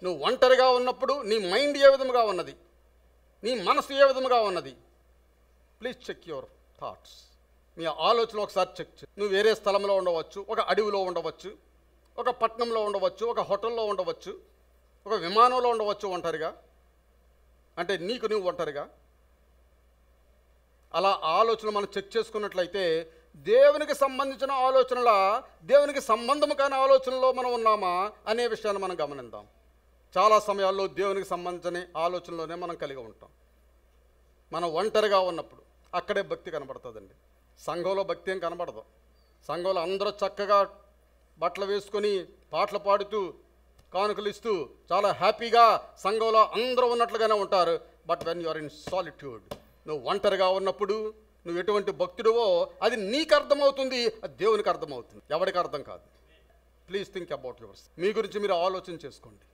నువ్వు ఒంటరిగా ఉన్నప్పుడు నీ మైండ్ ఏ విధముగా ఉన్నది, నీ మనసు ఏ విధముగా ఉన్నది? Please check your thoughts. మీ ఆలోచన ఒకసారి చెక్ చేయి. నువ్వు వేరే స్థలంలో ఉండవచ్చు, ఒక అడవిలో ఉండవచ్చు, ఒక పట్టణంలో ఉండవచ్చు, ఒక హోటల్లో ఉండవచ్చు, ఒక విమానంలో ఉండవచ్చు ఒంటరిగా. అంటే నీకు నువ్వు ఒంటరిగా. అలా ఆలోచన మనం చెక్ చేసుకున్నట్లయితే దేవునికి సంబంధించిన ఆలోచనల, దేవునికి సంబంధము కాని ఆలోచనలో మనం ఉన్నామా అనే విషయాన్ని మనం గమనిద్దాం. చాలా సమయాల్లో దేవునికి సంబంధించిన ఆలోచనలోనే మనం కలిగి ఉంటాం. మనం ఒంటరిగా ఉన్నప్పుడు అక్కడే భక్తి కనబడుతుందండి. సంఘంలో భక్తి ఏం కనబడదు. సంఘంలో అందరూ చక్కగా బట్టలు వేసుకొని పాటలు పాడుతూ కానుకలు ఇస్తూ చాలా హ్యాపీగా సంఘంలో అందరూ ఉన్నట్లుగానే ఉంటారు. But when you are in solitude, నువ్వు ఒంటరిగా ఉన్నప్పుడు నువ్వు ఎటువంటి భక్తుడివో అది నీకు అర్థమవుతుంది, అది దేవునికి అర్థమవుతుంది, ఎవరికి అర్థం కాదు. Please think about yours. మీ గురించి మీరు ఆలోచన చేసుకోండి.